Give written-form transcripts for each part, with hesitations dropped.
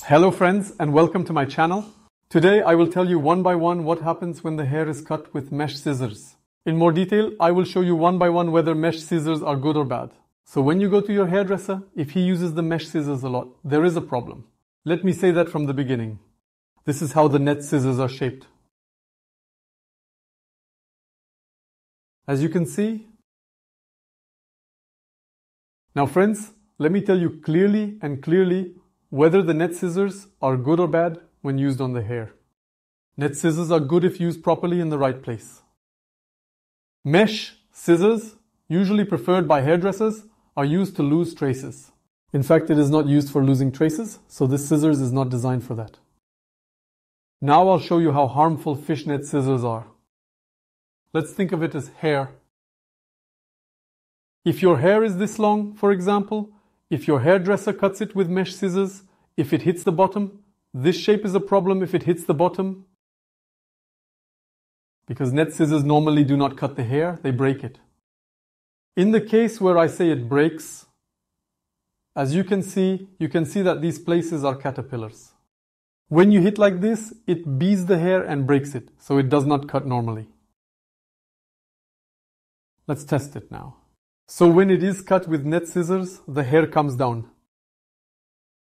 Hello friends and welcome to my channel. Today I will tell you one by one what happens when the hair is cut with mesh scissors. In more detail, I will show you one by one whether mesh scissors are good or bad. So when you go to your hairdresser, if he uses the mesh scissors a lot, there is a problem. Let me say that from the beginning. This is how the net scissors are shaped. As you can see. Now friends, let me tell you clearly whether the net scissors are good or bad when used on the hair. Net scissors are good if used properly in the right place. Mesh scissors, usually preferred by hairdressers, are used to lose traces. In fact, it is not used for losing traces, so this scissors is not designed for that. Now I'll show you how harmful fishnet scissors are. Let's think of it as hair. If your hair is this long, for example, if your hairdresser cuts it with mesh scissors, if it hits the bottom, this shape is a problem if it hits the bottom. Because net scissors normally do not cut the hair, they break it. In the case where I say it breaks, as you can see that these places are caterpillars. When you hit like this, it bees the hair and breaks it, so it does not cut normally. Let's test it now. So when it is cut with net scissors, the hair comes down.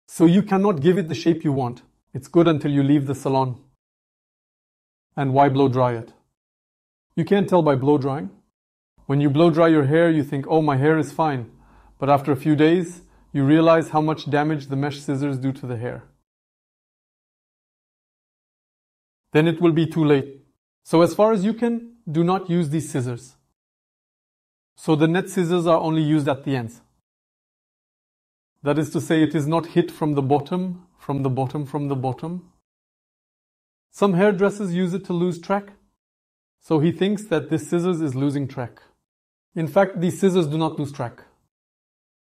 So you cannot give it the shape you want. It's good until you leave the salon. And why blow dry it? You can't tell by blow drying. When you blow dry your hair, you think, oh, my hair is fine. But after a few days, you realize how much damage the mesh scissors do to the hair. Then it will be too late. So as far as you can, do not use these scissors. So the net scissors are only used at the ends. That is to say, it is not hit from the bottom. Some hairdressers use it to lose track. So he thinks that this scissors is losing track. In fact, these scissors do not lose track.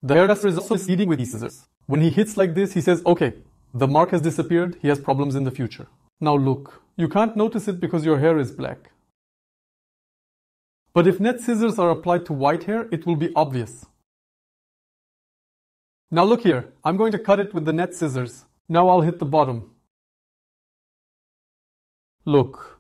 The hairdresser is also proceeding with these scissors. When he hits like this, he says, okay, the mark has disappeared, he has problems in the future. Now look, you can't notice it because your hair is black. But if net scissors are applied to white hair, it will be obvious. Now look here, I'm going to cut it with the net scissors. Now I'll hit the bottom. Look.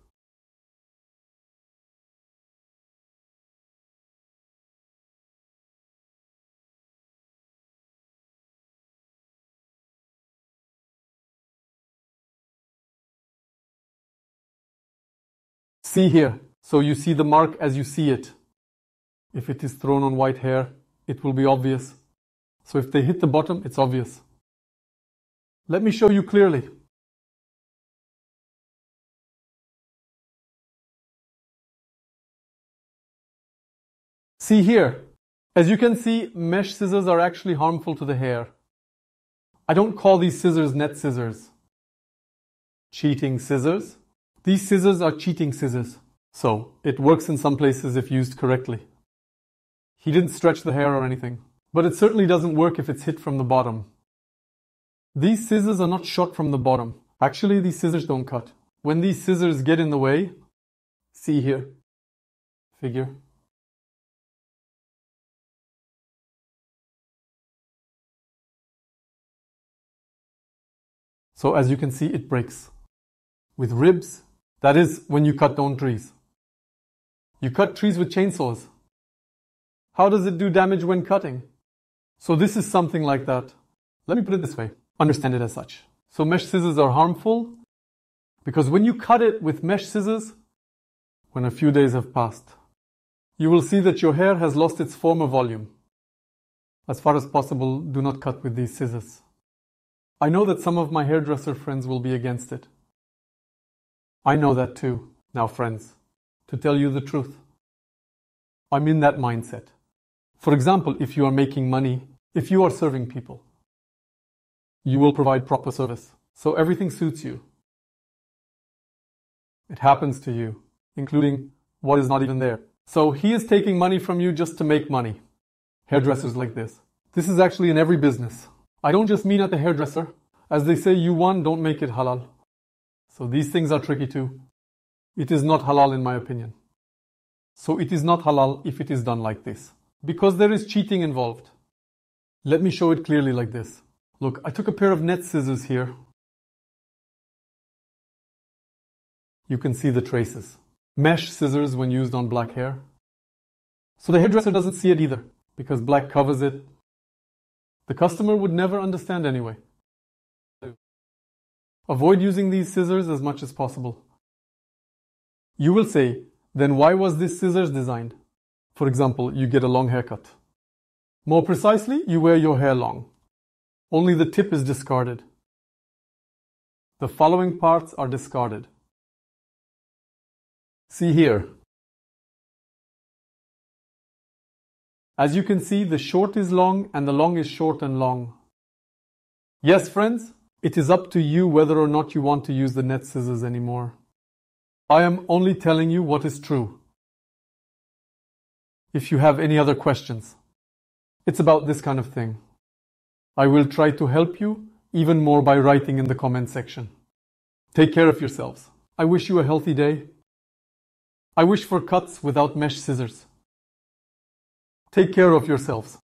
See here. So you see the mark as you see it. If it is thrown on white hair, it will be obvious. So if they hit the bottom, it's obvious. Let me show you clearly. See here. As you can see, mesh scissors are actually harmful to the hair. I don't call these scissors net scissors. Cheating scissors. These scissors are cheating scissors. So, it works in some places if used correctly. He didn't stretch the hair or anything. But it certainly doesn't work if it's hit from the bottom. These scissors are not shot from the bottom. Actually, these scissors don't cut. When these scissors get in the way, see here, figure. So as you can see, it breaks. With ribs, that is when you cut down trees. You cut trees with chainsaws. How does it do damage when cutting? So this is something like that. Let me put it this way. Understand it as such. So mesh scissors are harmful because when you cut it with mesh scissors, when a few days have passed, you will see that your hair has lost its former volume. As far as possible, do not cut with these scissors. I know that some of my hairdresser friends will be against it. I know that too. Now friends, to tell you the truth, I'm in that mindset. For example, if you are making money, if you are serving people, you will provide proper service, so everything suits you. It happens to you, including what is not even there. So he is taking money from you just to make money. Hairdressers like this. This is actually in every business. I don't just mean at the hairdresser. As they say, you won, don't make it halal. So these things are tricky too. It is not halal in my opinion. So it is not halal if it is done like this. Because there is cheating involved. Let me show it clearly like this. Look, I took a pair of net scissors here you can see the traces. Mesh scissors when used on black hair. So the hairdresser doesn't see it either, because black covers it. The customer would never understand anyway. Avoid using these scissors as much as possible. You will say, then why was this scissors designed? For example, you get a long haircut. More precisely, you wear your hair long. Only the tip is discarded. The following parts are discarded. See here. As you can see, the short is long and the long is short and long. Yes, friends, it is up to you whether or not you want to use the net scissors anymore. I am only telling you what is true. If you have any other questions, it's about this kind of thing. I will try to help you even more by writing in the comment section. Take care of yourselves. I wish you a healthy day. I wish for cuts without mesh scissors. Take care of yourselves.